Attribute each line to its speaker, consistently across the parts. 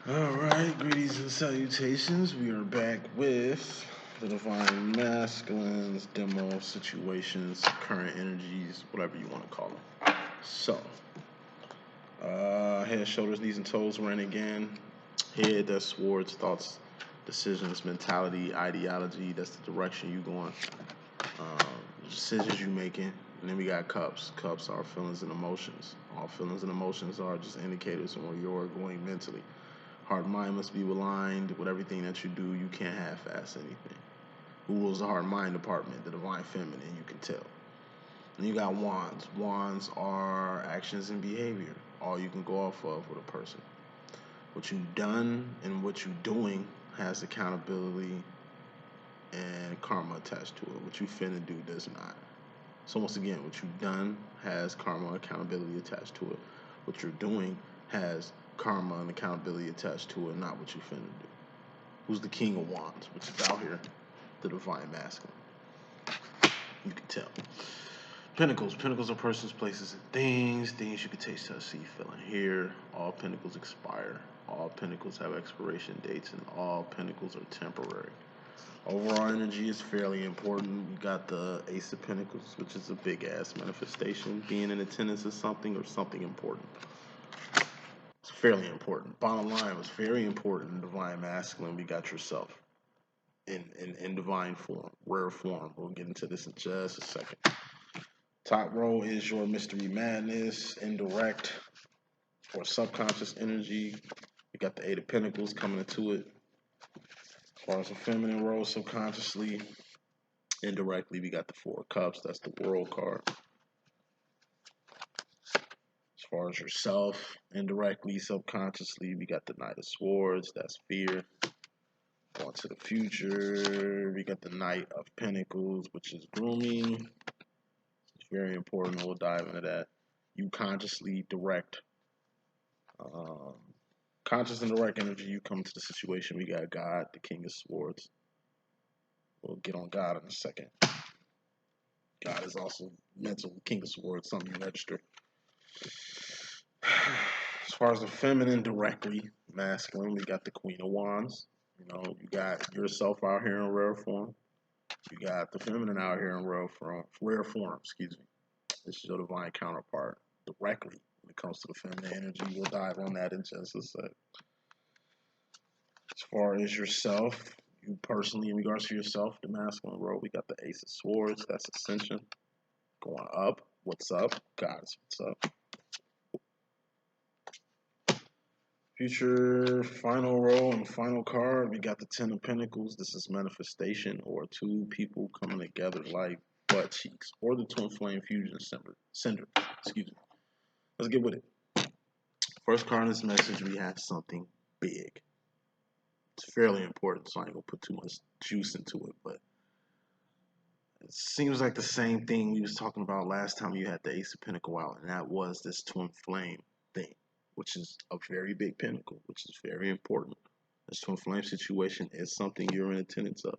Speaker 1: Alright, greetings and salutations. We are back with the Divine Masculines, demo situations, current energies, whatever you want to call them. So, head, shoulders, knees, and toes, we're in again. Head, that's swords, thoughts, decisions, mentality, ideology, that's the direction you going. Decisions you making. And then we got cups. Cups are feelings and emotions. All feelings and emotions are just indicators of where you're going mentally. Heart and mind must be aligned with everything that you do. You can't half-ass anything. Who rules the heart and mind department? The divine feminine, you can tell. And you got wands. Wands are actions and behavior. All you can go off of with a person. What you've done and what you're doing has accountability and karma attached to it. What you finna do does not. So once again, what you've done has karma and accountability attached to it. What you're doing has karma and accountability attached to it, not what you finna do. Who's the king of wands, which is out here, the divine masculine. You can tell. Pentacles. Pentacles are persons, places, and things. Things you can taste, touch, see, feel, and hear. All pentacles expire. All pentacles have expiration dates, and all pentacles are temporary. Overall energy is fairly important. You got the Ace of Pentacles, which is a big ass manifestation. Being in attendance of something or something important. It's fairly important. Bottom line was very important. Divine masculine. We got yourself in divine form, rare form. We'll get into this in just a second. Top row is your mystery madness, indirect or subconscious energy. You got the Eight of Pentacles coming into it. As far as the feminine role, subconsciously, indirectly, we got the Four of Cups. That's the World card. As far as yourself, indirectly, subconsciously, we got the Knight of Swords. That's fear. Going to the future, we got the Knight of Pentacles, which is grooming. It's very important. We'll dive into that. You consciously direct, conscious and direct energy. You come to the situation. We got God, the King of Swords. We'll get on God in a second. God is also mental, King of Swords, something you register. As far as the feminine directly, masculine, we got the Queen of Wands. You know, you got yourself out here in rare form. You got the feminine out here in rare form, excuse me. This is your divine counterpart directly when it comes to the feminine energy. We'll dive on that in just a sec. As far as yourself, you personally, in regards to yourself, the masculine role, we got the Ace of Swords. That's Ascension. Going up. What's up? Guys, what's up? Future final row and final card, we got the Ten of Pentacles. This is manifestation or two people coming together like butt cheeks, or the twin flame fusion cinder. Excuse me. Let's get with it. First card in this message, we have something big. It's fairly important, so I ain't gonna put too much juice into it, but it seems like the same thing we was talking about last time you had the Ace of Pentacle out, and that was this twin flame thing, which is a very big pentacle, which is very important. This twin flame situation is something you're in attendance of.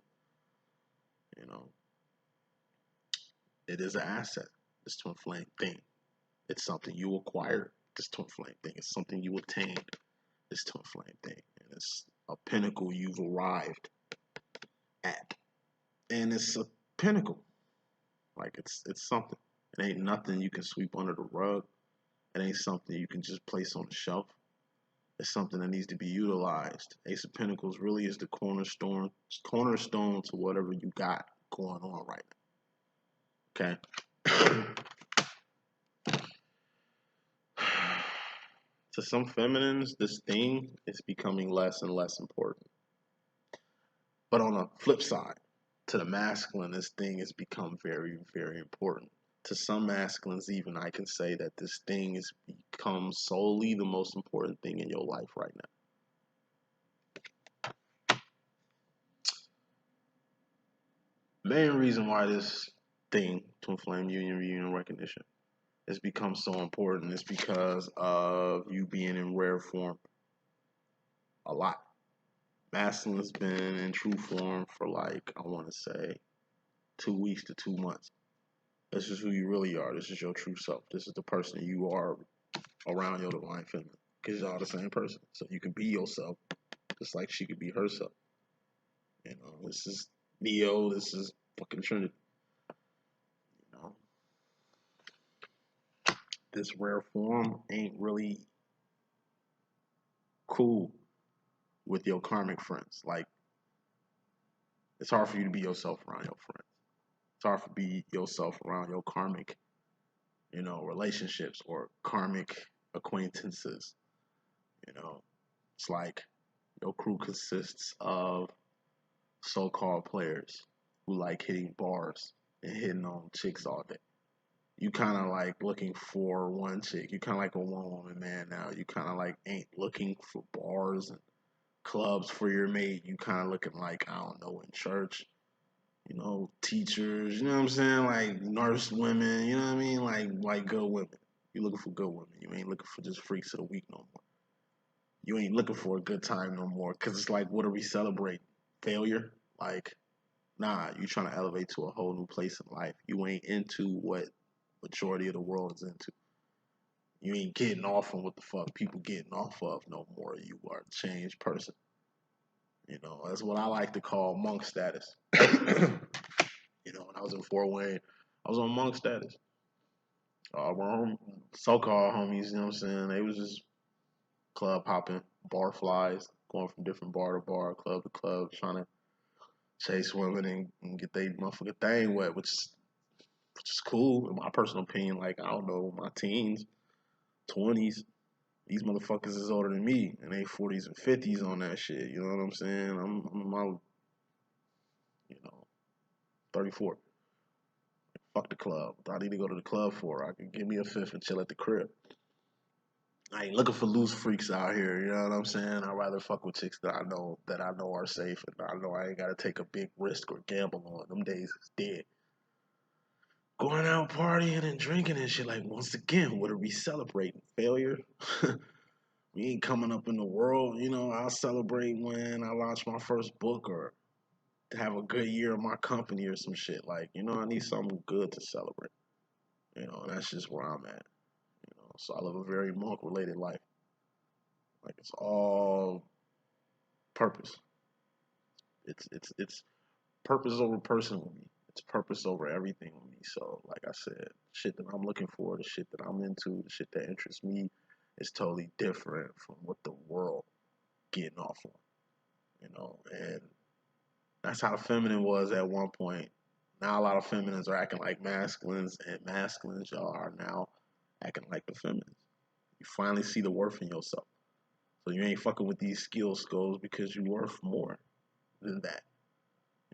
Speaker 1: You know, it is an asset, this twin flame thing. It's something you acquired, this twin flame thing. It's something you attained, this twin flame thing. And it's a pinnacle you've arrived at. And it's a pinnacle. Like it's something. It ain't nothing you can sweep under the rug. It ain't something you can just place on the shelf. It's something that needs to be utilized. Ace of Pentacles really is the cornerstone to whatever you got going on right now. Okay. To some feminines, this thing is becoming less and less important. But on the flip side, to the masculine, this thing has become very, very important. To some masculines, even, I can say that this thing has become solely the most important thing in your life right now. Main reason why this thing, twin flame union, reunion, recognition, has become so important is because of you being in rare form a lot. Masculine has been in true form for like, I want to say, 2 weeks to 2 months. This is who you really are. This is your true self. This is the person you are around your divine feminine. because y'all the same person. So you can be yourself just like she could be herself. You know, this is Neo. This is fucking Trinity. You know, this rare form ain't really cool with your karmic friends. Like, it's hard for you to be yourself around your friends. It's hard to be yourself around your karmic, relationships or karmic acquaintances. You know, it's like your crew consists of so-called players who like hitting bars and hitting on chicks all day. You kind of like looking for one chick. You kind of like a one-woman man now. You kind of like ain't looking for bars and clubs for your mate. You kind of looking like, I don't know, in church. Teachers. You know what I'm saying? Like nurse women. You know what I mean? Like good women. You looking for good women. You ain't looking for just freaks of the week no more. You ain't looking for a good time no more. Cause it's like, what are we celebrating? Failure? Like, nah, you trying to elevate to a whole new place in life. You ain't into what majority of the world is into. You ain't getting off on what the fuck people getting off of no more. You are a changed person. That's what I like to call monk status. When I was in Fort Wayne, I was on monk status. So-called homies, you know what I'm saying? They was just club hopping, bar flies, going from different bar to bar, club to club, trying to chase women and get their motherfucking thing wet, which is cool in my personal opinion. Like, I don't know, my teens, 20s, these motherfuckers is older than me, and they 40s and 50s on that shit. You know what I'm saying? I'm in my, 34. Fuck the club. I need to go to the club for. I can give me a fifth and chill at the crib. I ain't looking for loose freaks out here. You know what I'm saying? I'd rather fuck with chicks that I know are safe, and I know I ain't gotta take a big risk or gamble on. Them days is dead. Going out partying and drinking and shit. Like, once again, what are we celebrating? Failure? We ain't coming up in the world. I'll celebrate when I launch my first book or to have a good year in my company or some shit. Like, I need something good to celebrate. And that's just where I'm at. So I live a very monk related life. Like, it's all purpose. It's purpose over person with me. It's purpose over everything with me. So, like I said, shit that I'm looking for, the shit that I'm into, the shit that interests me is totally different from what the world getting off on. And that's how the feminine was at one point. Now a lot of feminines are acting like masculines, and masculines, y'all, are now acting like the feminines. You finally see the worth in yourself. So you ain't fucking with these skill skulls because you worth more than that.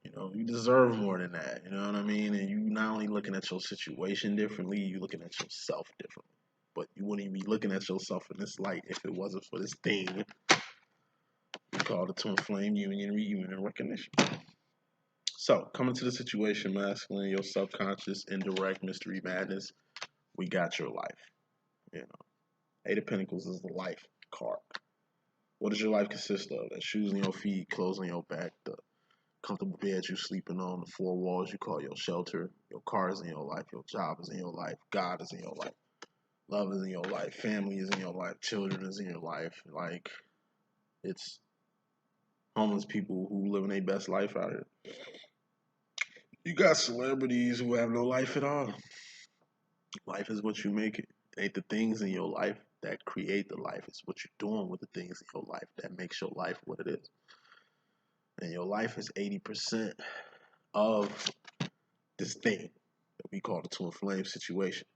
Speaker 1: You deserve more than that. You know what I mean? And you not only looking at your situation differently, you looking at yourself differently. But you wouldn't even be looking at yourself in this light if it wasn't for this thing called the twin flame union, reunion, and recognition. So, coming to the situation, masculine, your subconscious, indirect, mystery, madness, we got your life. Eight of Pentacles is the life card. What does your life consist of? That's shoes on your feet, clothes on your back, the comfortable bed you're sleeping on, the four walls you call your shelter, your car is in your life, your job is in your life, God is in your life, love is in your life, family is in your life, children is in your life. Like, it's homeless people who living their best life out here. You got celebrities who have no life at all. Life is what you make it. It ain't the things in your life that create the life. It's what you're doing with the things in your life that makes your life what it is. And your life is 80% of this thing that we call the twin flame situation.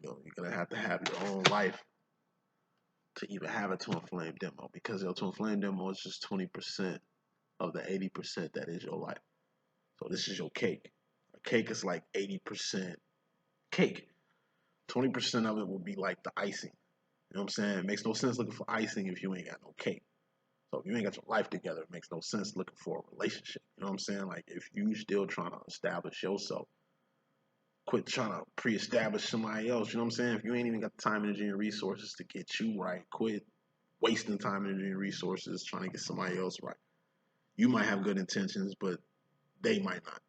Speaker 1: You're gonna have to have your own life to even have a twin flame demo, because your twin flame demo is just 20% of the 80% that is your life. So this is your cake. A cake is like 80% cake. 20% of it will be like the icing. You know what I'm saying? It makes no sense looking for icing if you ain't got no cake. So if you ain't got your life together, it makes no sense looking for a relationship. You know what I'm saying? Like, if you still trying to establish yourself, quit trying to pre-establish somebody else. You know what I'm saying? If you ain't even got the time, energy, and resources to get you right, quit wasting time, energy, and resources trying to get somebody else right. You might have good intentions, but they might not.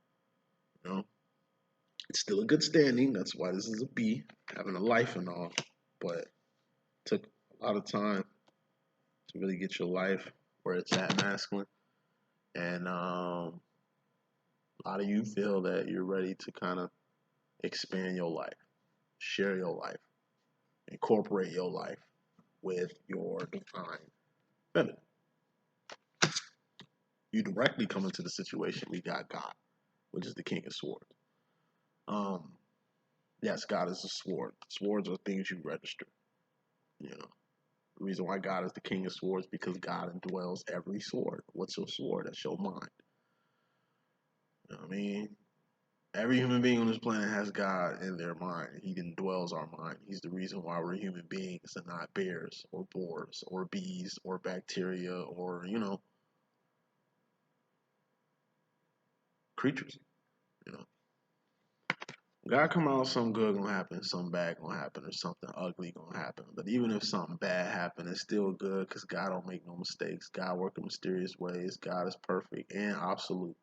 Speaker 1: It's still a good standing. That's why this is a B, having a life and all. But it took a lot of time to really get your life where it's at, masculine. And a lot of you feel that you're ready to kind of expand your life, share your life, incorporate your life with your divine feminine. You directly come into the situation. We got God, which is the King of Swords. Yes, God is a sword. Swords are things you register. You know, the reason why God is the King of Swords because God indwells every sword. What's your sword? That's your mind. You know what I mean? Every human being on this planet has God in their mind. He indwells our mind. He's the reason why we're human beings and not bears or boars or bees or bacteria or, creatures. You know, God come out, something good gonna happen, something bad gonna happen, or something ugly gonna happen. But even if something bad happen, it's still good because God don't make no mistakes. God work in mysterious ways. God is perfect and absolute.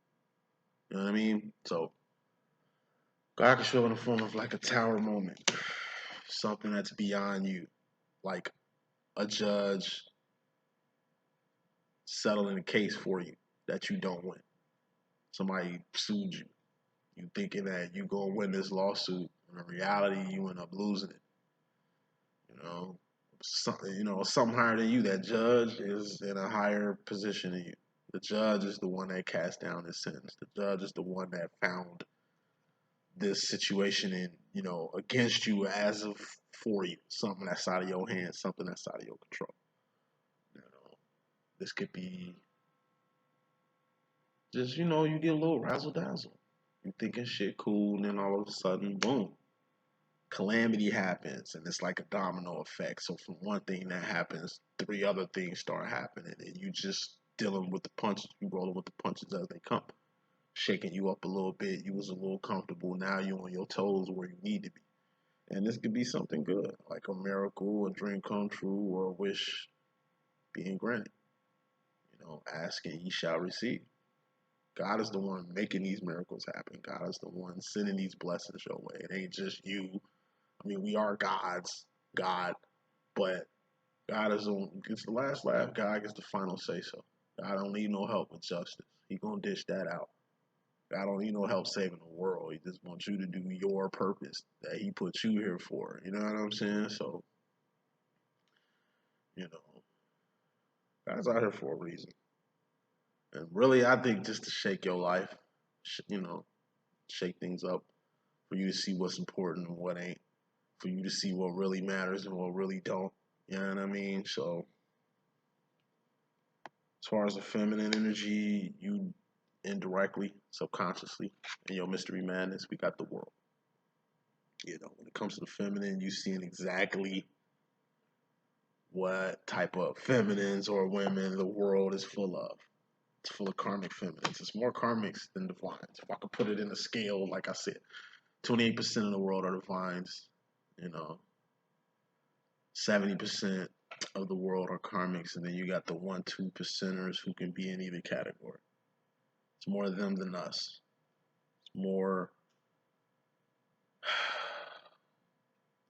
Speaker 1: You know what I mean? So God can show up in the form of like a tower moment, something that's beyond you, like a judge settling a case for you that you don't win. Somebody sued you. You thinking that you gonna win this lawsuit, and in reality you end up losing it. Something higher than you. That judge is in a higher position than you. The judge is the one that cast down his sentence. The judge is the one that found this situation in, against you as of for you. Something that's out of your hands, something that's out of your control. This could be just, you get a little razzle dazzle. You thinking shit cool, and then all of a sudden, boom, calamity happens, and it's like a domino effect. So from one thing that happens, three other things start happening, and you just dealing with the punches. You rolling with the punches as they come, shaking you up a little bit. You was a little comfortable. Now you on your toes where you need to be. And this could be something good, like a miracle, a dream come true, or a wish being granted. Ask and ye shall receive. God is the one making these miracles happen. God is the one sending these blessings your way. It ain't just you. I mean, we are God, but God gets the last laugh. God gets the final say so. God don't need no help with justice. He gonna dish that out. God don't need no help saving the world. He just wants you to do your purpose that He put you here for. You know what I'm saying? So, you know, God's out here for a reason. And really, I think just to shake your life, shake things up for you to see what's important and what ain't, for you to see what really matters and what really don't. You know what I mean? So, as far as the feminine energy, you indirectly, subconsciously, in your mystery madness, we got the world. When it comes to the feminine, you seeing exactly what type of feminines or women the world is full of. It's full of karmic feminines. It's more karmics than divines. If I could put it in a scale, like I said, 28% of the world are divines. 70% of the world are karmics, and then you got the 1-2%ers who can be in either category. It's more them than us. It's more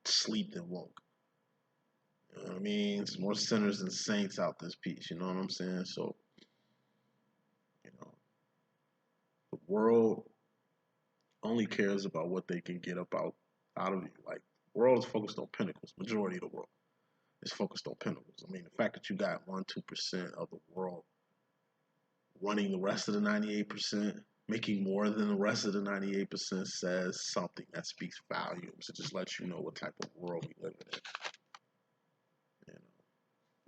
Speaker 1: sleep than woke. You know what I mean? It's more sinners than saints out this piece. You know what I'm saying? So, the world only cares about what they can get out of you. Like, the world is focused on pentacles. Majority of the world is focused on pentacles. I mean, the fact that you got 1-2% of the world running the rest of the 98%, making more than the rest of the 98% says something that speaks volumes. It just lets you know what type of world we live in.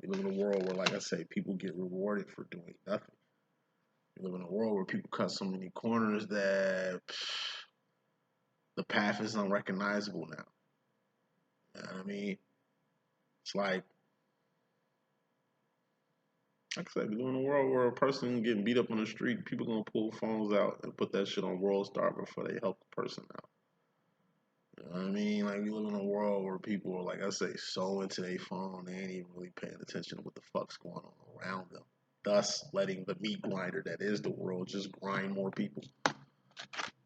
Speaker 1: We live in a world where, like I say, people get rewarded for doing nothing. We live in a world where people cut so many corners that the path is unrecognizable now. You know what I mean? It's like I said, we live in a world where a person getting beat up on the street, people gonna pull phones out and put that shit on World Star before they help the person out. You know what I mean? Like, we live in a world where people are, like I say, so into their phone, they ain't even really paying attention to what the fuck's going on around them. Thus, letting the meat grinder that is the world just grind more people.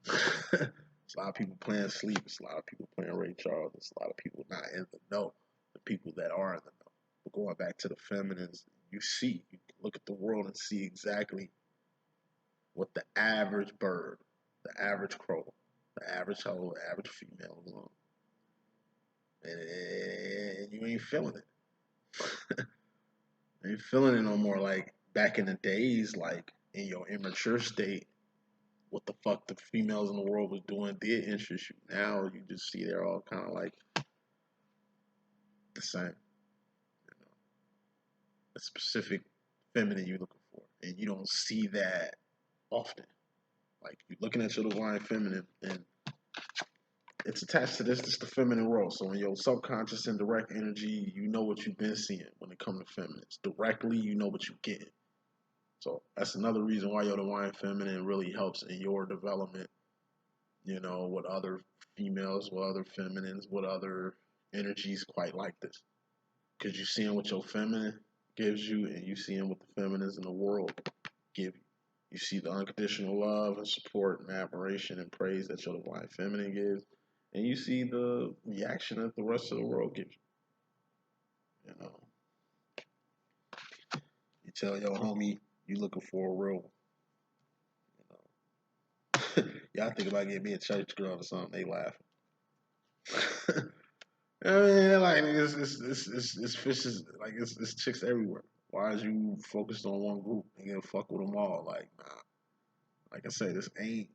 Speaker 1: It's a lot of people playing sleep. It's a lot of people playing Ray Charles. It's a lot of people not in the know. The people that are in the know. But going back to the feminines, You look at the world and see exactly what the average bird, the average crow, the average hoe, the average female is on. And you ain't feeling it. You ain't feeling it no more. Like back in the days, like in your immature state, what the fuck the females in the world was doing did interest you. Now you just see they're all kind of like the same. You know, a specific feminine you're looking for, and you don't see that often. Like you're looking at your divine feminine, and it's attached to this. This is the feminine role. So in your subconscious and direct energy, you know what you've been seeing when it comes to feminines. Directly, you know what you're getting. So that's another reason why your divine feminine really helps in your development. You know, with other females, with other feminines, with other energies quite like this. Because you're seeing what your feminine gives you, and you seeing what the feminines in the world give you. You see the unconditional love and support and admiration and praise that your divine feminine gives, and you see the reaction that the rest of the world gives you. You know, you tell your homie you looking for a real one. You know, y'all think about getting me a church girl or something, they laughing. I mean, like it's fishes, like it's chicks everywhere. Why is you focused on one group and you fuck with them all? Like, nah. Like I said, this ain't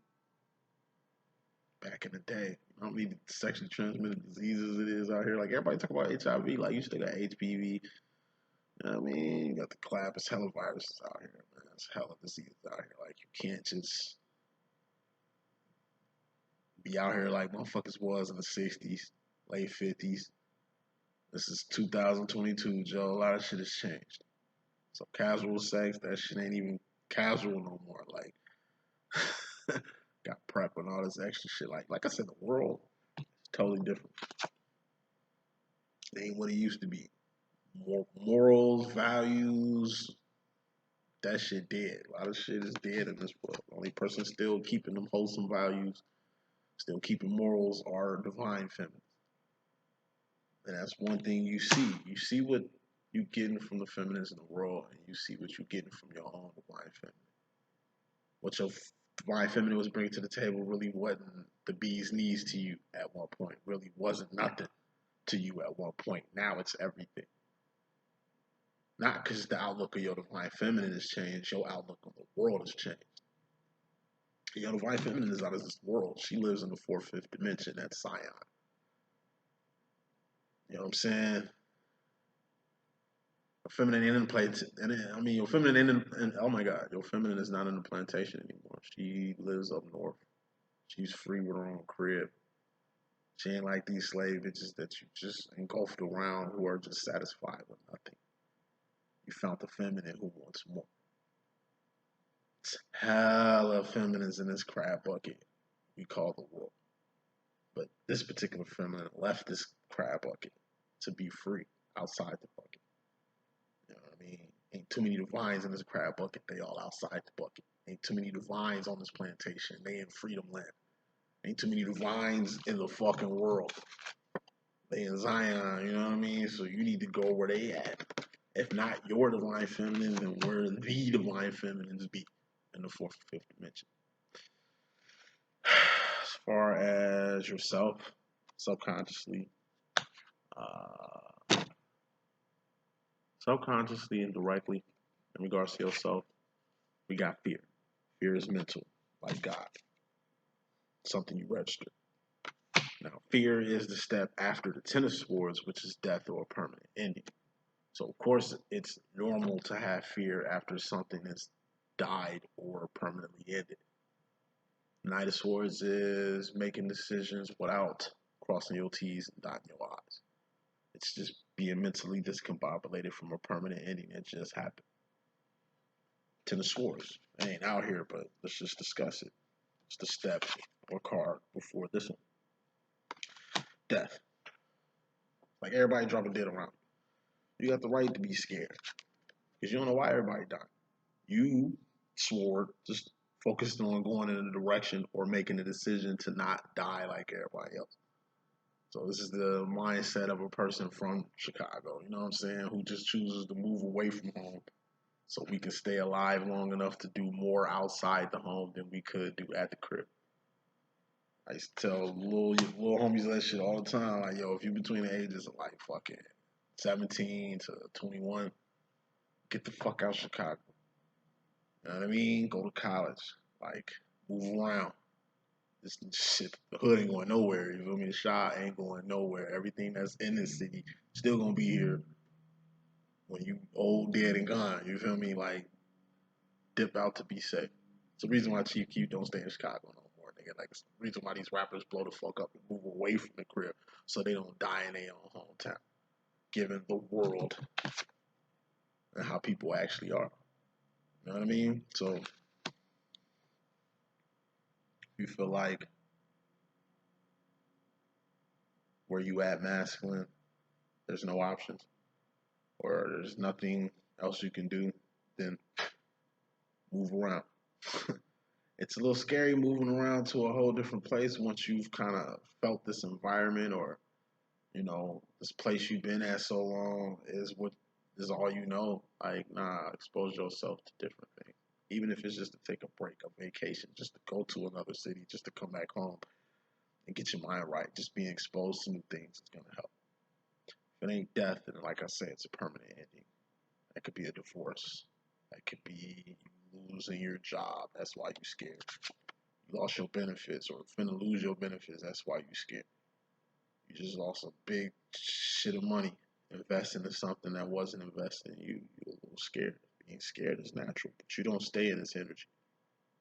Speaker 1: back in the day. I don't need sexually transmitted diseases it is out here. Like everybody talk about HIV, like you still got HPV. You know what I mean? You got the clap, it's hella viruses out here, man. It's hella diseases out here. Like you can't just be out here like motherfuckers was in the 60s, late 50s. This is 2022, Joe. A lot of shit has changed. So casual sex, that shit ain't even casual no more. Like got prep and all this extra shit. Like I said, the world is totally different. It ain't what it used to be. More morals, values, that shit dead. A lot of shit is dead in this world. The only person still keeping them wholesome values, still keeping morals are divine feminine. And that's one thing you see. You see what you getting from the feminines in the world, and you see what you getting from your own divine feminine. What your divine feminine was bringing to the table really wasn't the bee's knees to you at one point. Really wasn't nothing to you at one point. Now it's everything. Not because the outlook of your divine feminine has changed, your outlook on the world has changed. Your divine feminine is out of this world. She lives in the fourth, fifth dimension. That's Zion. You know what I'm saying? Your feminine ain't in the place. I mean, your feminine ain't in, oh my God, your feminine is not in the plantation anymore. She lives up north. She's free with her own crib. She ain't like these slave bitches that you just engulfed around who are just satisfied with nothing. You found the feminine who wants more. It's hella feminines in this crab bucket we call the world. But this particular feminine left this crab bucket to be free outside the bucket. You know what I mean? Ain't too many divines in this crab bucket. They all outside the bucket. Ain't too many divines on this plantation. They in freedom land. Ain't too many divines in the fucking world. They in Zion, you know what I mean? So you need to go where they at. If not your divine feminine, then where the divine feminines be in the fourth or fifth dimension. As far as yourself, subconsciously, subconsciously and directly, in regards to yourself, we got fear. Fear is mental, like God. Something you register. Now, fear is the step after the Ten of Swords, which is death or permanent ending. So, of course, it's normal to have fear after something that's died or permanently ended. Knight of Swords is making decisions without crossing your T's and dotting your I's. It's just being mentally discombobulated from a permanent ending that just happened. Ten of Swords. I ain't out here, but let's just discuss it. It's the step or card before this one. Death. Like everybody dropping dead around you. You got the right to be scared. Because you don't know why everybody died. You swore just focused on going in a direction or making a decision to not die like everybody else. So this is the mindset of a person from Chicago, you know what I'm saying, who just chooses to move away from home so we can stay alive long enough to do more outside the home than we could do at the crib. I used to tell little homies that shit all the time. Like, yo, if you between the ages of like fucking 17 to 21, get the fuck out of Chicago. You know what I mean? Go to college. Like, move around. This shit, the hood ain't going nowhere. You feel me? The shop ain't going nowhere. Everything that's in this city still gonna be here when you old, dead, and gone. You feel me? Like, dip out to be safe. It's the reason why Chief Keef don't stay in Chicago no more, nigga. Like, it's the reason why these rappers blow the fuck up and move away from the crib so they don't die in their own hometown, given the world and how people actually are. You know what I mean? So, you feel like where you at masculine, there's no options, or there's nothing else you can do, then move around. It's a little scary moving around to a whole different place once you've kind of felt this environment, or this place you've been at so long is what is all you know. Like, nah, expose yourself to different things. Even if it's just to take a break, a vacation, just to go to another city, just to come back home and get your mind right. Just being exposed to new things is gonna help. If it ain't death, then like I said, it's a permanent ending. That could be a divorce. That could be you losing your job. That's why you're scared. You lost your benefits, or finna lose your benefits. That's why you're scared. You just lost a big shit of money investing in something that wasn't invested in you. You're a little scared. Being scared is natural, but you don't stay in this energy.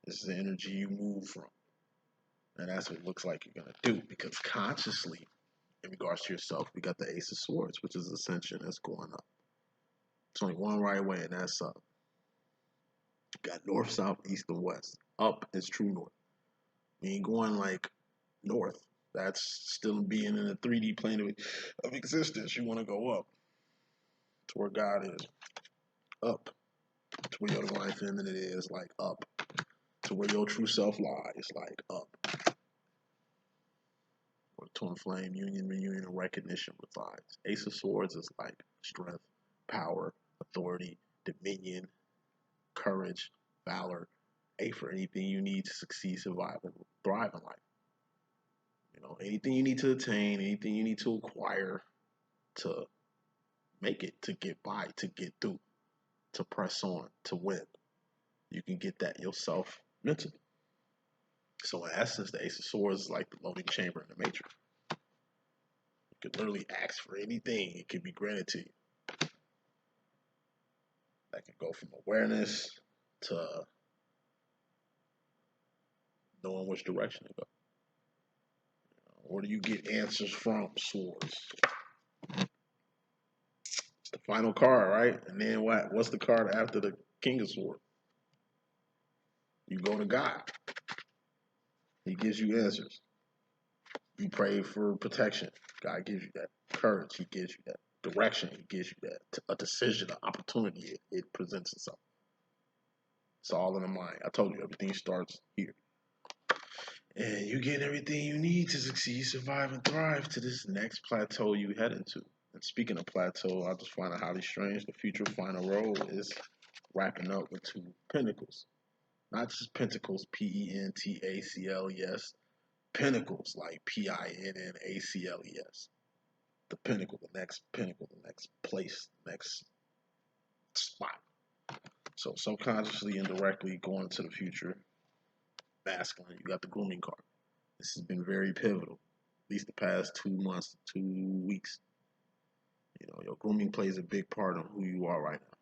Speaker 1: This is the energy you move from. And that's what it looks like you're going to do. Because consciously, in regards to yourself, we got the Ace of Swords, which is Ascension. That's going up. It's only one right way, and that's up. You got north, south, east, and west. Up is true north. We ain't going like north. That's still being in the 3D plane of existence. You want to go up to where God is. Up to where your divine feminine is, like up. To where your true self lies, like up. Where twin flame union, reunion, and recognition resides. Ace of Swords is like strength, power, authority, dominion, courage, valor. A for anything you need to succeed, survive, and thrive in life. Anything you need to attain, anything you need to acquire to make it, to get by, to get through, to press on, to win. You can get that yourself mentally. So in essence, the Ace of Swords is like the loading chamber in the Matrix. You can literally ask for anything. It can be granted to you. That can go from awareness to knowing which direction to go. Where do you get answers from? Swords. It's the final card, right? And then what? What's the card after the King of Swords? You go to God. He gives you answers. You pray for protection. God gives you that. Courage. He gives you that. Direction. He gives you that. A decision, an opportunity. It presents itself. It's all in the mind. I told you, everything starts here. And you get everything you need to succeed, survive, and thrive to this next plateau you head into. And speaking of plateau, I just find it highly strange. The future final row is wrapping up with two pentacles. Not just pentacles, Pentacles, pinnacles, like Pinnacles. The pinnacle, the next place, next spot. So subconsciously, indirectly, going to the future, masculine, you got the grooming card. This has been very pivotal, at least the past 2 months, 2 weeks. Your grooming plays a big part of who you are right now.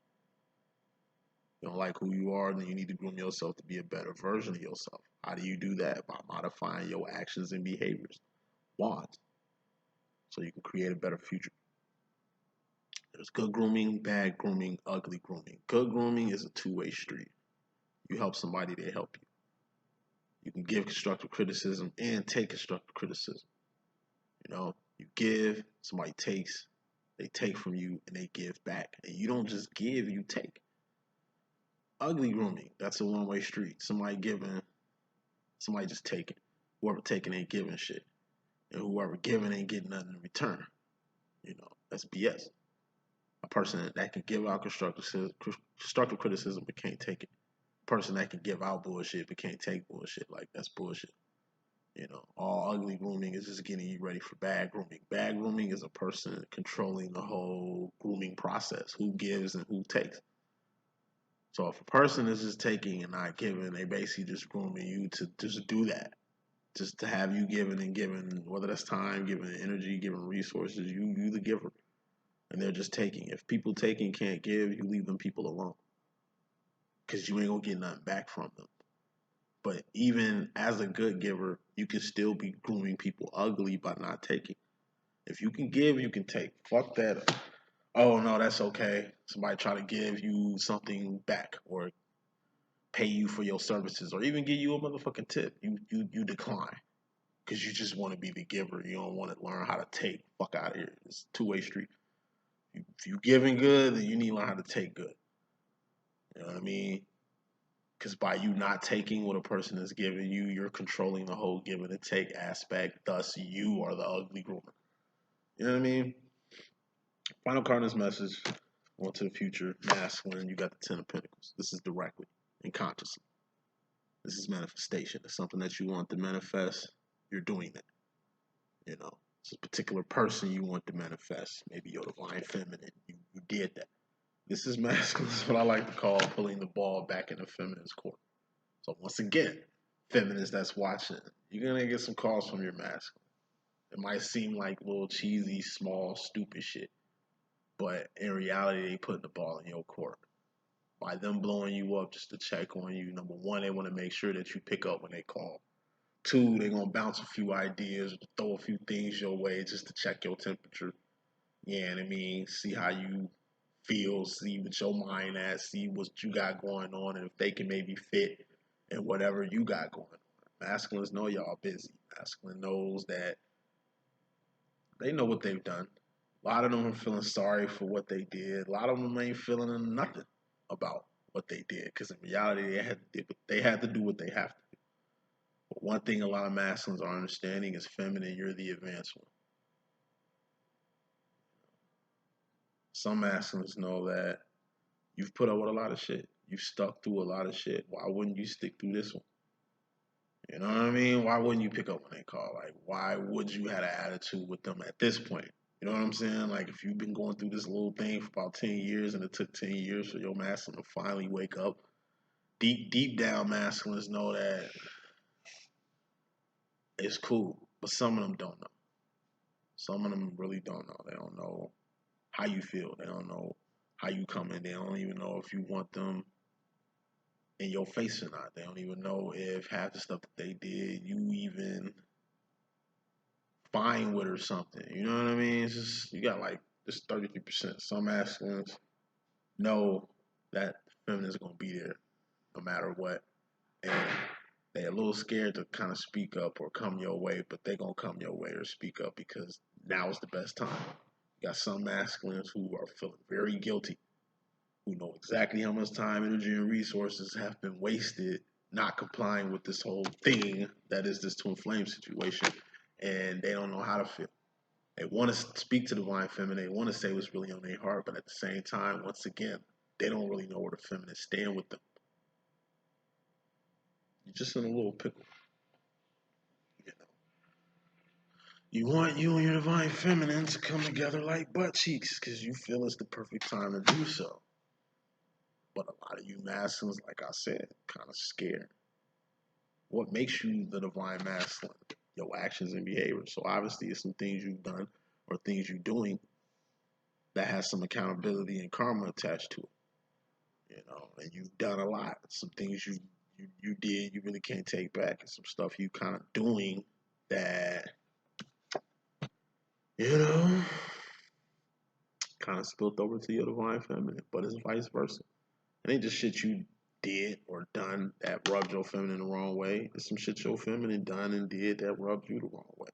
Speaker 1: You don't like who you are, then you need to groom yourself to be a better version of yourself. How do you do that? By modifying your actions and behaviors. Want. So you can create a better future. There's good grooming, bad grooming, ugly grooming. Good grooming is a two-way street. You help somebody, they help you. You can give constructive criticism and take constructive criticism. You give, somebody takes, they take from you, and they give back. And you don't just give, you take. Ugly grooming, that's a one-way street. Somebody giving, somebody just taking. Whoever taking ain't giving shit. and whoever giving ain't getting nothing in return. You know, that's BS. A person that can give out constructive criticism but can't take it. A person that can give out bullshit but can't take bullshit, like that's bullshit. You know, all ugly grooming is just getting you ready for bad grooming. Bad grooming is a person controlling the whole grooming process, who gives and who takes. So if a person is just taking and not giving, they basically just grooming you to just do that. Just to have you giving and giving, whether that's time, giving energy, giving resources, you the giver. And they're just taking. If people taking can't give, you leave them people alone. Because you ain't gonna get nothing back from them. But even as a good giver, you can still be grooming people ugly by not taking. If you can give, you can take. Fuck that. Oh no, that's okay. Somebody try to give you something back or pay you for your services or even give you a motherfucking tip. You decline. Because you just want to be the giver. You don't want to learn how to take. Fuck out of here. It's a two-way street. If you giving good, then you need to learn how to take good. You know what I mean? Because by you not taking what a person is giving you, you're controlling the whole give and take aspect. Thus, you are the ugly groomer. You know what I mean? Final card in this message. On to the future. Masculine. You got the Ten of Pentacles. This is directly and consciously. This is manifestation. It's something that you want to manifest. You're doing it. You know, it's a particular person you want to manifest. Maybe your divine feminine. You did that. This is masculine. It's what I like to call pulling the ball back in the feminine's court. So once again, feminists that's watching, you're gonna get some calls from your masculine. It might seem like little cheesy, small, stupid shit, but in reality, they put the ball in your court. By them blowing you up just to check on you, number one, they want to make sure that you pick up when they call. Two, they're gonna bounce a few ideas, throw a few things your way just to check your temperature. Yeah, and I mean, see how you feel, see what your mind at, see what you got going on, and if they can maybe fit in whatever you got going on. Masculines know y'all busy. Masculine knows that they know what they've done. A lot of them are feeling sorry for what they did. A lot of them ain't feeling nothing about what they did because in reality they had to do what they have to do. But one thing a lot of masculines are understanding is feminine, you're the advanced one. Some masculines know that you've put up with a lot of shit. You've stuck through a lot of shit. Why wouldn't you stick through this one? You know what I mean? Why wouldn't you pick up when they call? Like, why would you have an attitude with them at this point? You know what I'm saying? Like, if you've been going through this little thing for about 10 years and it took 10 years for your masculine to finally wake up, deep down masculines know that it's cool. But some of them don't know. Some of them really don't know. They don't know how you feel. They don't know how you come in. They don't even know if you want them in your face or not. They don't even know if half the stuff that they did you even fine with or something. You know what I mean? It's just you got like just 33%. Some masculines know that feminine is gonna be there no matter what. And they're a little scared to kind of speak up or come your way, but they're gonna come your way or speak up because now is the best time. You got some masculines who are feeling very guilty, who know exactly how much time, energy, and resources have been wasted not complying with this whole thing that is this twin flame situation, and they don't know how to feel. They want to speak to the divine feminine. They want to say what's really on their heart, but at the same time, once again, they don't really know where the feminine stand with them. You're just in a little pickle. You know, you want you and your divine feminine to come together like butt cheeks because you feel it's the perfect time to do so. But a lot of you masculines, like I said, kind of scared. What makes you the divine masculine? Your actions and behavior. So obviously, it's some things you've done or things you're doing that has some accountability and karma attached to it. You know, and you've done a lot. Some things you did you really can't take back, and some stuff you kind of doing that you know kind of spilled over to your divine feminine. But it's vice versa. It ain't just shit you did or done that rubbed your feminine the wrong way. It's some shit your feminine done and did that rubbed you the wrong way.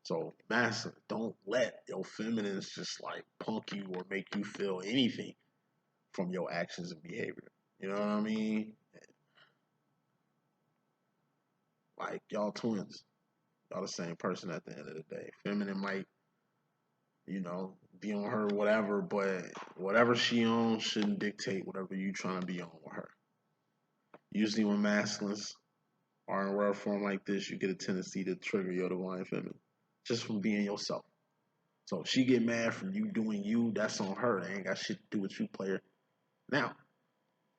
Speaker 1: So, masculine, don't let your feminines just like punk you or make you feel anything from your actions and behavior. You know what I mean? Like y'all twins. Y'all the same person at the end of the day. Feminine might, you know, be on her whatever, but whatever she on shouldn't dictate whatever you trying to be on with her. Usually when masculines are in rare form like this, you get a tendency to trigger your divine feminine just from being yourself. So if she get mad from you doing you, that's on her. That ain't got shit to do with you, player. Now,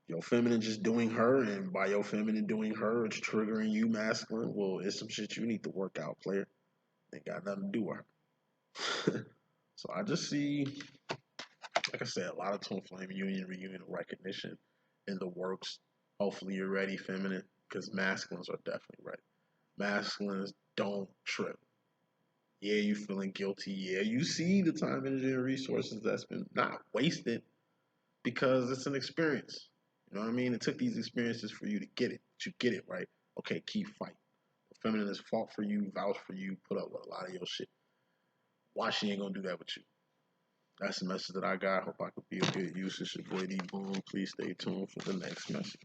Speaker 1: your feminine just doing her, and by your feminine doing her, it's triggering you masculine. Well, it's some shit you need to work out, player. Ain't got nothing to do with her. So I just see, like I said, a lot of twin flame union, reunion, recognition in the works. Hopefully you're ready, feminine, because masculines are definitely ready. Masculines don't trip. Yeah, you feeling guilty. Yeah, you see the time, energy, and resources that's been not wasted because it's an experience. You know what I mean? It took these experiences for you to get it. But you get it, right? Okay, keep fighting. The feminine has fought for you, vouched for you, put up with a lot of your shit. Why she ain't gonna do that with you? That's the message that I got. Hope I could be of good use. It's your boy D.Boom. Please stay tuned for the next message.